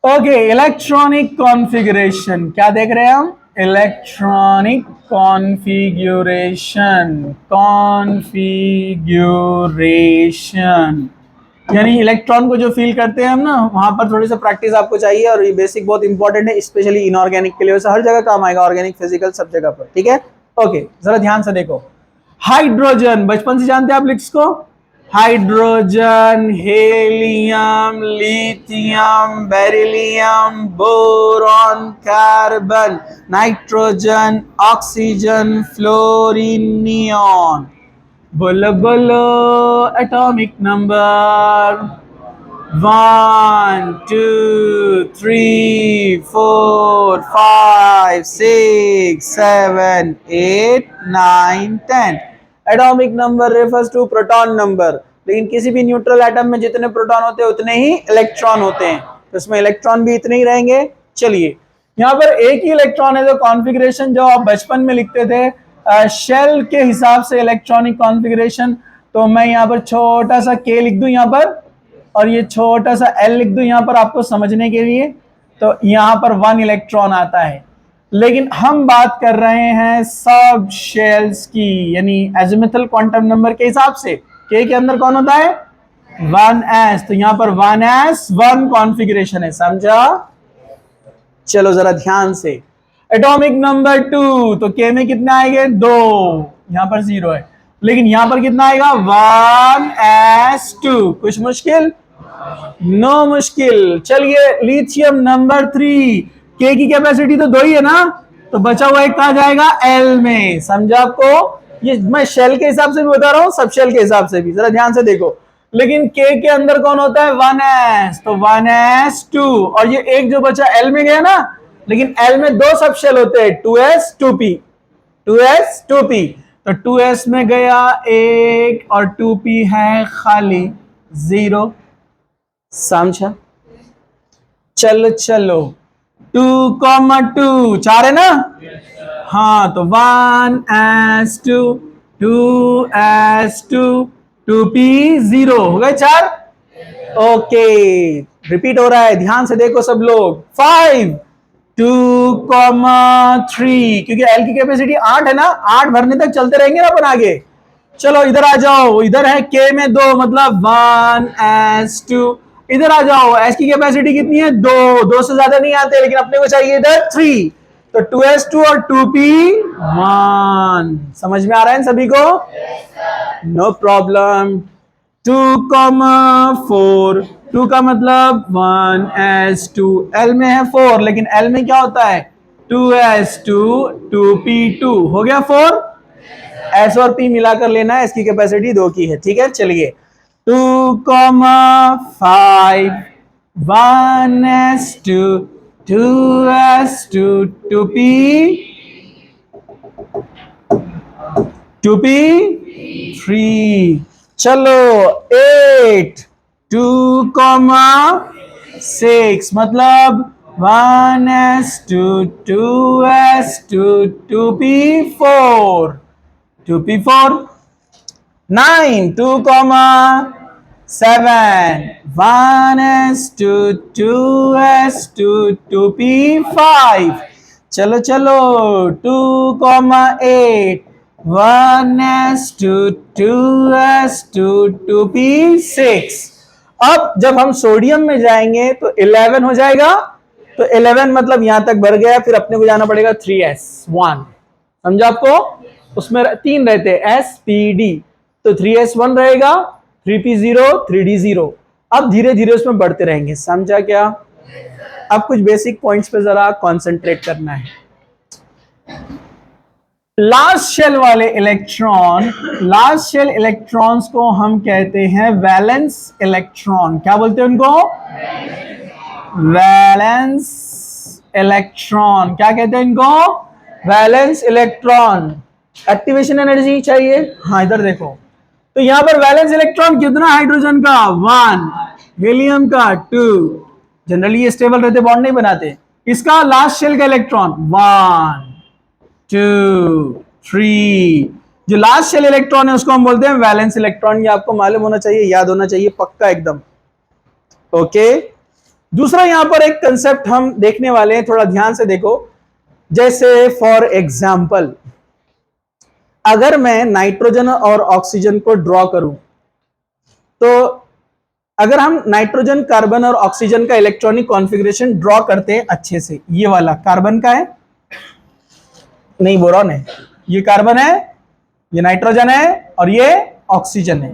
Okay, electronic configuration क्या देख रहे हैं हम? इलेक्ट्रॉनिक कॉन्फ़िगरेशन, कॉन्फ़िगरेशन यानी इलेक्ट्रॉन को जो फील करते हैं हम ना, वहां पर थोड़ी सा प्रैक्टिस आपको चाहिए और ये बेसिक बहुत इंपॉर्टेंट है, स्पेशली इनऑर्गेनिक के लिए। वैसे हर जगह काम आएगा, ऑर्गेनिक, फिजिकल, सब जगह पर। ठीक है, ओके, जरा ध्यान से देखो। हाइड्रोजन, बचपन से जानते हैं आप लिस्ट को। Hydrogen, helium, lithium, beryllium, boron, carbon, nitrogen, oxygen, fluorine, neon. बोलो बोलो atomic number. 1 2 3 4 5 6 7 8 9 10। Atomic number refers to proton number, लेकिन किसी भी न्यूट्रल एटम में जितने प्रोटॉन होते हैं उतने ही इलेक्ट्रॉन होते हैं, तो इसमें इलेक्ट्रॉन भी इतने ही रहेंगे। चलिए, यहाँ पर एक ही इलेक्ट्रॉन है, तो कॉन्फ़िगरेशन जो आप बचपन में लिखते थे शेल के हिसाब से इलेक्ट्रॉनिक कॉन्फ़िगरेशन, तो मैं यहाँ पर छोटा सा k लिख दूं यहाँ पर, और ये छोटा सा L लिख दूं यहाँ पर आपको समझने के लिए, तो यहाँ पर 1 इलेक्ट्रॉन आता है। लेकिन हम बात कर रहे हैं सब शेल्स की, यानी एजिमुथल क्वांटम नंबर के हिसाब से k के अंदर कौन होता है? 1s, तो यहाँ पर 1s 1 कॉन्फ़िगरेशन है, समझा? चलो जरा ध्यान से। एटॉमिक नंबर 2, तो k में कितना आएंगे? 2, यहां पर 0 है, लेकिन यहां पर कितना आएगा? 1s2। कुछ मुश्किल? नो मुश्किल। चलिए, लिथियम नंबर 3, k की कैपेसिटी तो 2 ही है ना, तो बचा हुआ एक कहां जाएगा? L में, समझा आपको? ये मैं शेल के हिसाब से भी बता रहा हूं, सब शेल के हिसाब से भी, जरा ध्यान से देखो। लेकिन k के अंदर कौन होता है? 1s, तो 1s2, और ये एक जो बचा L में गया ना, लेकिन L में 2 सब शेल होते हैं, 2s 2p, 2s 2p, तो 2s में गया एक और 2p है खाली 0, समझा? चलो चलो, 2,2 4 है ना? हाँ, तो 1s2 2s2 2p0 हो गए 4। ओके, रिपीट हो रहा है, ध्यान से देखो सब लोग। 5 2,3, क्योंकि एल की कैपेसिटी 8 है ना, 8 भरने तक चलते रहेंगे ना अपन आगे। चलो इधर आ जाओ, इधर है के में 2, मतलब 1s2। इधर आ जाओ, एस की कैपेसिटी कितनी है? 2 से ज्यादा नहीं आते, लेकिन अपने को चाहिए इधर 3, तो 2s2 और 2p1। समझ में आ रहा है सभी को? No problem. 2,4, 2 का मतलब 1s2, L में है 4, लेकिन L में क्या होता है? 2s2 2p2, हो गया 4। S और P मिलाकर लेना है, इसकी कैपेसिटी 2 की है। ठीक है, चलिए 2,5 1s2 2s2 2p3। चलो 8 2,6, मतलब 1s2 2s2 2p4 2p4। 9 2,7 1s2 2s2 2p5। चलो चलो 2,8 1s2 2s2 2p6। अब जब हम सोडियम में जाएंगे तो 11 हो जाएगा, तो 11 मतलब यहां तक भर गया, फिर अपने को जाना पड़ेगा 3s1, समझा आपको? उसमें 3 रहते हैं SPD, तो 3s1 रहेगा, 3p0 3d0। अब धीरे धीरे उसमें बढ़ते रहेंगे, समझा क्या? अब कुछ बेसिक पॉइंट्स पे जरा कंसंट्रेट करना है। लास्ट शेल वाले इलेक्ट्रॉन, लास्ट शेल इलेक्ट्रॉन्स को हम कहते हैं वैलेंस इलेक्ट्रॉन। क्या बोलते हैं उनको? Valence electron. क्या कहते हैं इनको? Valence electron. एक्टिवेशन एनर्जी चाहिए? हाँ, इधर देखो, तो यहां पर वैलेंस इलेक्ट्रॉन कितना? हाइड्रोजन का 1, हीलियम का 2, जनरली ये स्टेबल रहते, बॉन्ड नहीं बनाते। इसका लास्ट शेल का इलेक्ट्रॉन 1 2 3, जो लास्ट शेल इलेक्ट्रॉन है उसको हम बोलते हैं वैलेंस इलेक्ट्रॉन। ये आपको मालूम होना चाहिए, याद होना चाहिए पक्का एकदम। ओके, दूसरा यहां पर एक कंसेप्ट हम देखने वाले हैं, थोड़ा ध्यान से देखो। जैसे फॉर एग्जाम्पल, अगर मैं नाइट्रोजन और ऑक्सीजन को ड्रॉ करूं, तो अगर हम नाइट्रोजन, कार्बन और ऑक्सीजन का इलेक्ट्रॉनिक कॉन्फ़िगरेशन ड्रॉ करते हैं अच्छे से, ये वाला कार्बन का है, नहीं बोरॉन है, ये कार्बन है, ये नाइट्रोजन है और ये ऑक्सीजन है।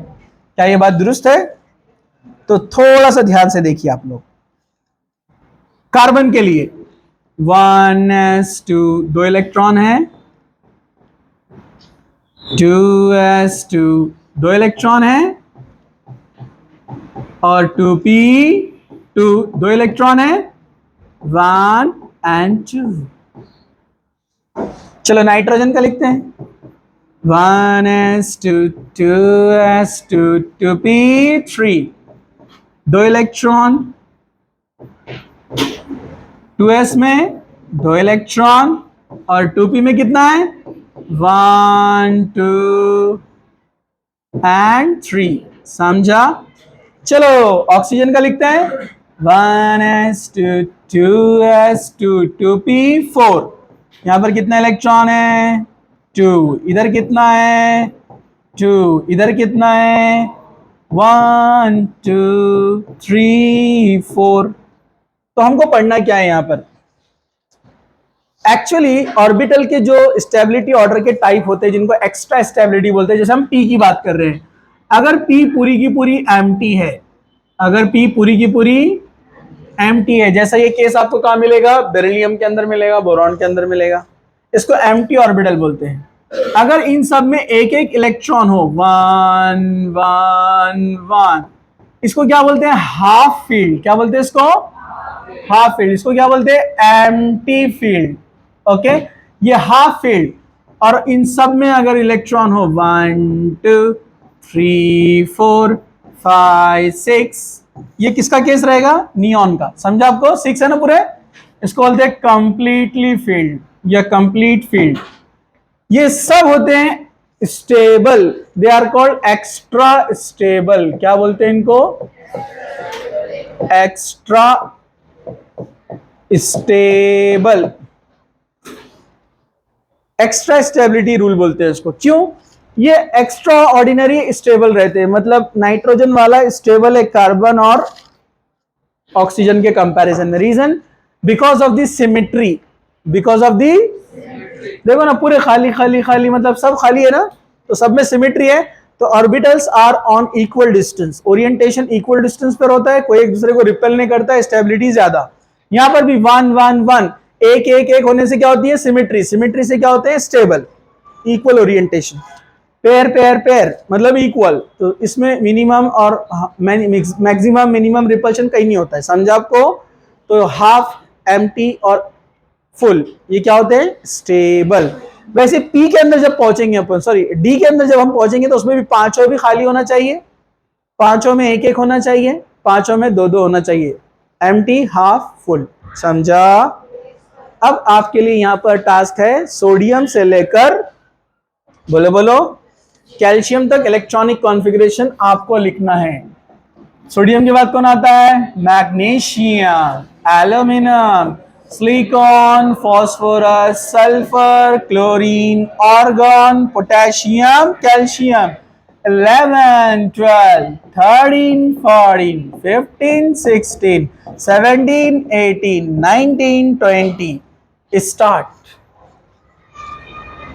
क्या ये बात दुरुस्त है? तो थोड़ा सा ध्यान से देखिए आप लोग। कार्बन के लिए 1s2 दो इलेक्ट्रॉन है, 2s2 दो इलेक्ट्रॉन है और 2p2 दो इलेक्ट्रॉन है, 1 and 2। चलो नाइट्रोजन का लिखते हैं, 1s2 2s2 2p3 दो इलेक्ट्रॉन, 2s में दो इलेक्ट्रॉन और 2p में कितना है, 1 2 and 3। समझा? चलो ऑक्सीजन का लिखते हैं, 1s2 2s2 2p4। यहां पर कितना इलेक्ट्रॉन है, 2। इधर कितना है, 2। इधर कितना है, 1 2 3 4। तो हमको पढ़ना क्या है यहां पर, एक्चुअली ऑर्बिटल के जो स्टेबिलिटी ऑर्डर के टाइप होते हैं जिनको एक्स्ट्रा स्टेबिलिटी बोलते हैं। जैसे हम पी की बात कर रहे हैं, अगर पी पूरी की पूरी एम्प्टी है, अगर पी पूरी की पूरी एम्प्टी है, जैसा ये केस आपको कहां मिलेगा, बेरिलियम के अंदर मिलेगा, बोरॉन के अंदर मिलेगा, इसको एम्प्टी ऑर्बिटल बोलते हैं। अगर इन सब में एक एक इलेक्ट्रॉन हो, 1 1 1, इसको क्या बोलते हैं, हाफ फील्ड। क्या बोलते हैं इसको, हाफ फील्ड। इसको क्या बोलते हैं, एम्प्टी फील्ड। ओके, ये हाफ फील्ड। और इन सब में अगर इलेक्ट्रॉन हो 1 2 3 4 5 6, ये किसका केस रहेगा, नियॉन का। समझा आपको, 6 है ना पूरे, इसको बोलते हैं कंप्लीटली फील्ड या कंप्लीट फील्ड। ये सब होते हैं stable, they are called extra stable. क्या बोलते हैं इनको, extra stable, extra stability rule बोलते हैं इसको। क्यों, ये एक्स्ट्रा ऑर्डिनरी स्टेबल रहते हैं, मतलब नाइट्रोजन वाला स्टेबल है कार्बन और ऑक्सीजन के कंपैरिजन में। Reason, because of the symmetry, because of the, देखो ना पूरे खाली खाली खाली, मतलब सब खाली है ना, तो सब में सिमेट्री है। तो orbitals are on equal distance, orientation equal distance पर होता है, कोई एक दूसरे को रिपेल नहीं करता है, स्टेबिलिटी ज्यादा। यहां पर भी 1 1 1, एक एक एक होने से क्या होती है, सिमेट्री। सिमेट्री से क्या होते हैं, stable, equal orientation. Pair pair pair मतलब इक्वल, तो इसमें मिनिमम और मैक्सिमम मिनिमम रिपल्शन कहीं नहीं होता है। समझा आपको? तो हाफ, एम्प्टी और फुल, ये क्या होते हैं, स्टेबल। वैसे पी के अंदर जब पहुंचेंगे अपन, सॉरी डी के अंदर जब हम पहुंचेंगे, तो उसमें भी पांचों भी खाली होना चाहिए, पांचों में एक एक होना चाहिए, पांचों में दो दो होना चाहिए, एम्प्टी, हाफ, फुल। समझा? अब आपके लिए यहां पर टास्क है, सोडियम से लेकर, बोलो बोलो, कैल्शियम तक इलेक्ट्रॉनिक कॉन्फ़िगरेशन आपको लिखना है। सोडियम के बाद कौन आता है, magnesium, aluminium, silicon, phosphorus, sulphur, chlorine, argon, potassium, calcium. 11 12 13 14 15 16 17 18 19 20 start.